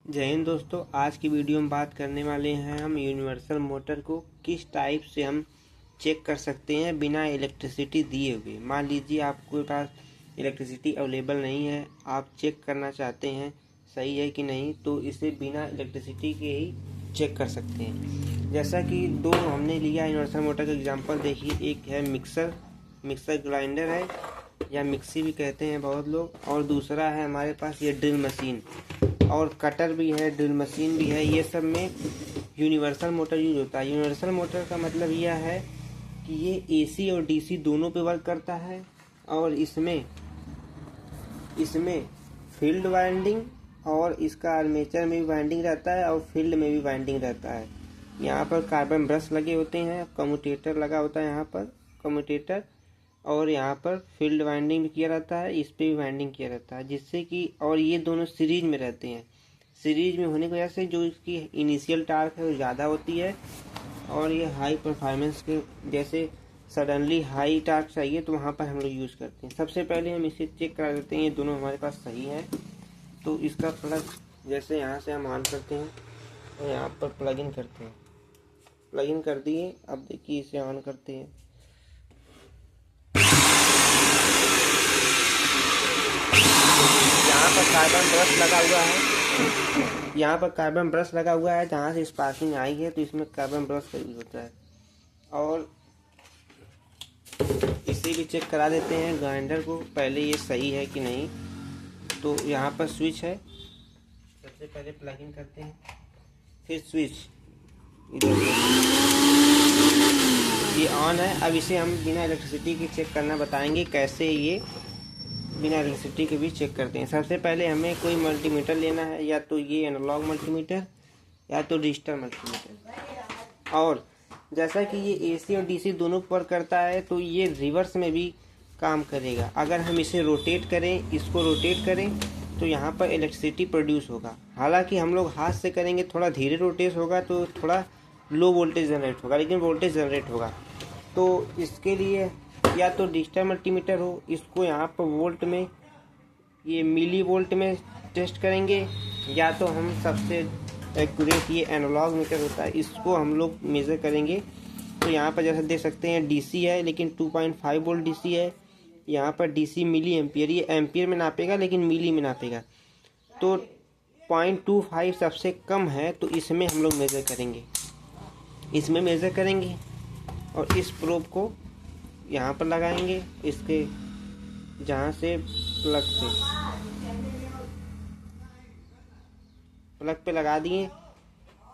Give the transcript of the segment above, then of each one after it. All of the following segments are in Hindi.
जय हिंद दोस्तों। आज की वीडियो में बात करने वाले हैं हम यूनिवर्सल मोटर को किस टाइप से हम चेक कर सकते हैं बिना इलेक्ट्रिसिटी दिए हुए। मान लीजिए आपके पास इलेक्ट्रिसिटी अवेलेबल नहीं है, आप चेक करना चाहते हैं सही है कि नहीं, तो इसे बिना इलेक्ट्रिसिटी के ही चेक कर सकते हैं। जैसा कि दो हमने लिया यूनिवर्सल मोटर का एग्जांपल देखिए, एक है मिक्सर ग्राइंडर है या मिक्सी भी कहते हैं बहुत लोग, और दूसरा है हमारे पास ये ड्रिल मशीन और कटर भी है, ड्रिल मशीन भी है। ये सब में यूनिवर्सल मोटर यूज होता है। यूनिवर्सल मोटर का मतलब यह है कि ये एसी और डीसी दोनों पे वर्क करता है और इसमें फील्ड वाइंडिंग और इसका आर्मेचर में भी वाइंडिंग रहता है और फील्ड में भी वाइंडिंग रहता है। यहाँ पर कार्बन ब्रश लगे होते हैं, कम्यूटेटर लगा होता है यहाँ पर कम्यूटेटर, और यहाँ पर फील्ड वाइंडिंग भी किया रहता है, इस पे भी वाइंडिंग किया रहता है, जिससे कि और ये दोनों सीरीज में रहते हैं। सीरीज में होने की वजह से जो इसकी इनिशियल टार्क है वो ज़्यादा होती है और ये हाई परफॉर्मेंस के जैसे सडनली हाई टार्क चाहिए तो वहाँ पर हम लोग यूज़ करते हैं। सबसे पहले हम इसे चेक करा देते हैं, ये दोनों हमारे पास सही है। तो इसका प्लग जैसे यहाँ से हम ऑन करते हैं और यहाँ पर प्लग इन करते हैं, प्लग इन कर दिए। अब देखिए इसे ऑन करते हैं, यहाँ पर कार्बन ब्रश लगा हुआ है, यहाँ पर कार्बन ब्रश लगा हुआ है, जहाँ से स्पार्किंग आई है तो इसमें कार्बन ब्रश का यूज होता है। और इसे भी चेक करा देते हैं ग्राइंडर को, पहले ये सही है कि नहीं। तो यहाँ पर स्विच है, सबसे पहले प्लग इन करते हैं, फिर स्विच इधर ये ऑन है। अब इसे हम बिना इलेक्ट्रिसिटी के चेक करना बताएंगे कैसे ये बिना इलेक्ट्रिसिटी के भी चेक करते हैं। सबसे पहले हमें कोई मल्टीमीटर लेना है, या तो ये एनालॉग मल्टीमीटर या तो डिजिटल मल्टीमीटर। और जैसा कि ये एसी और डीसी दोनों पर करता है तो ये रिवर्स में भी काम करेगा। अगर हम इसे रोटेट करें, इसको रोटेट करें तो यहाँ पर इलेक्ट्रिसिटी प्रोड्यूस होगा। हालांकि हम लोग हाथ से करेंगे, थोड़ा धीरे रोटेट होगा तो थोड़ा लो वोल्टेज जनरेट होगा, लेकिन वोल्टेज जनरेट होगा। तो इसके लिए या तो डिजिटल मल्टीमीटर हो, इसको यहाँ पर वोल्ट में, ये मिली वोल्ट में टेस्ट करेंगे, या तो हम सबसे एक्यूरेट ये एनालॉग मीटर होता है, इसको हम लोग मेज़र करेंगे। तो यहाँ पर जैसे देख सकते हैं डीसी है लेकिन 2.5 वोल्ट डीसी है। यहाँ पर डीसी मिली एम्पियर, ये एम्पियर में नापेगा लेकिन मिली में नापेगा। तो 0.25 सबसे कम है, तो इसमें हम लोग मेज़र करेंगे, इसमें मेज़र करेंगे और इस प्रोब को यहाँ पर लगाएंगे, इसके जहाँ से प्लग पे लगा दिए।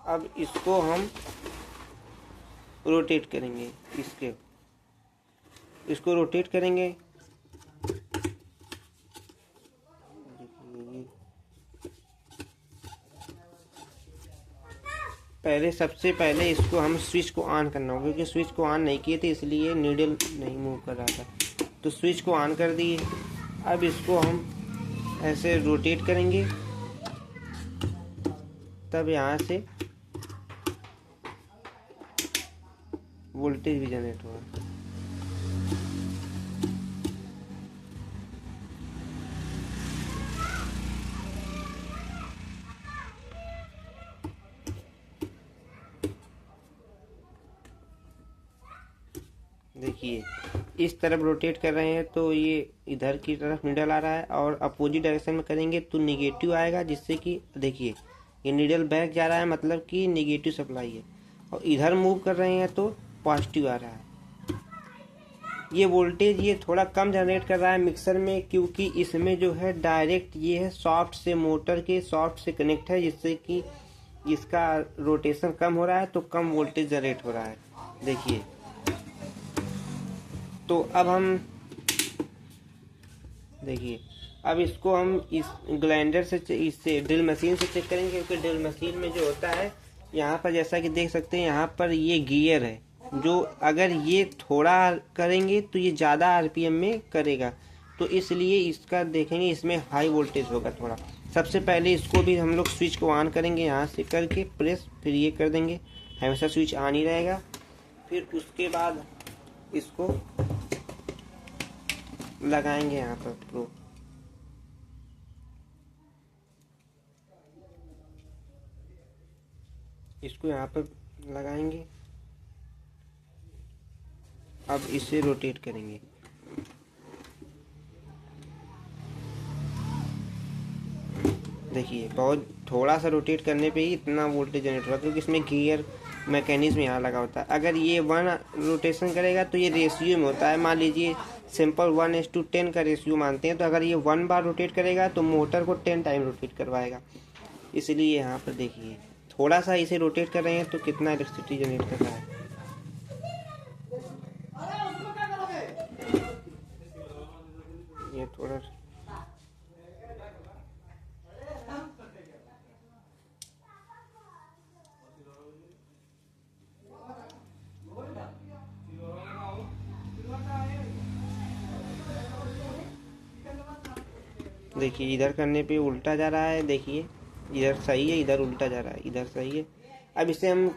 अब इसको हम रोटेट करेंगे, इसको रोटेट करेंगे। सबसे पहले इसको हम स्विच को ऑन करना होगा, क्योंकि स्विच को ऑन नहीं किए थे इसलिए नीडल नहीं मूव कर रहा था। तो स्विच को ऑन कर दिए। अब इसको हम ऐसे रोटेट करेंगे, तब यहाँ से वोल्टेज भी जनरेट होगा। देखिए इस तरफ रोटेट कर रहे हैं तो ये इधर की तरफ नीडल आ रहा है, और अपोजिट डायरेक्शन में करेंगे तो निगेटिव आएगा, जिससे कि देखिए ये नीडल बैक जा रहा है, मतलब कि निगेटिव सप्लाई है। और इधर मूव कर रहे हैं तो पॉजिटिव आ रहा है। ये वोल्टेज ये थोड़ा कम जनरेट कर रहा है मिक्सर में, क्योंकि इसमें जो है डायरेक्ट ये है सॉफ्ट से, मोटर के सॉफ्ट से कनेक्ट है, जिससे कि इसका रोटेशन कम हो रहा है तो कम वोल्टेज जनरेट हो रहा है। देखिए, तो अब हम देखिए अब इसको हम इस ग्राइंडर से, इससे ड्रिल मशीन से चेक करेंगे, क्योंकि ड्रिल मशीन में जो होता है यहाँ पर जैसा कि देख सकते हैं यहाँ पर ये गियर है, जो अगर ये थोड़ा करेंगे तो ये ज़्यादा आरपीएम में करेगा, तो इसलिए इसका देखेंगे इसमें हाई वोल्टेज होगा थोड़ा। सबसे पहले इसको भी हम लोग स्विच को ऑन करेंगे, यहाँ से करके प्रेस, फिर ये कर देंगे, हमेशा स्विच ऑन ही रहेगा। फिर उसके बाद इसको लगाएंगे यहाँ पर प्रो। इसको यहाँ पर लगाएंगे। अब इसे रोटेट करेंगे। देखिए बहुत थोड़ा सा रोटेट करने पे ही इतना वोल्टेज जनरेट होगा, क्योंकि इसमें गियर मैकेनिज्म यहाँ लगा होता है। अगर ये 1 रोटेशन करेगा तो ये रेशियो में होता है। मान लीजिए सिंपल 1:10 का रेशियो मानते हैं, तो अगर ये 1 बार रोटेट करेगा तो मोटर को 10 टाइम रोटेट करवाएगा। इसलिए यहाँ पर देखिए थोड़ा सा इसे रोटेट कर रहे हैं तो कितना इलेक्ट्रिसिटी जनरेट कर रहा है। ये थोड़ा देखिए इधर करने पे उल्टा जा रहा है। देखिए इधर सही है, इधर उल्टा जा रहा है, इधर सही है। अब इसे हम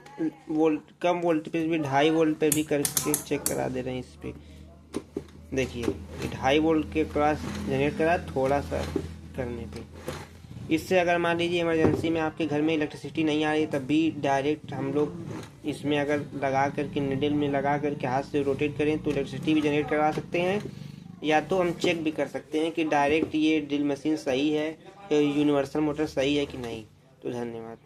कम वोल्ट पे भी 2.5 वोल्ट पे भी करके चेक करा दे रहे हैं। इस पे देखिए 2.5 वोल्ट के क्रॉस जनरेट करा थोड़ा सा करने पे। इससे अगर मान लीजिए इमरजेंसी में आपके घर में इलेक्ट्रिसिटी नहीं आ रही, तब भी डायरेक्ट हम लोग इसमें अगर लगा करके निडल में लगा करके हाथ से रोटेट करें तो इलेक्ट्रिसिटी भी जनरेट करवा सकते हैं। या तो हम चेक भी कर सकते हैं कि डायरेक्ट ये ड्रिल मशीन सही है, यूनिवर्सल मोटर सही है कि नहीं। तो धन्यवाद।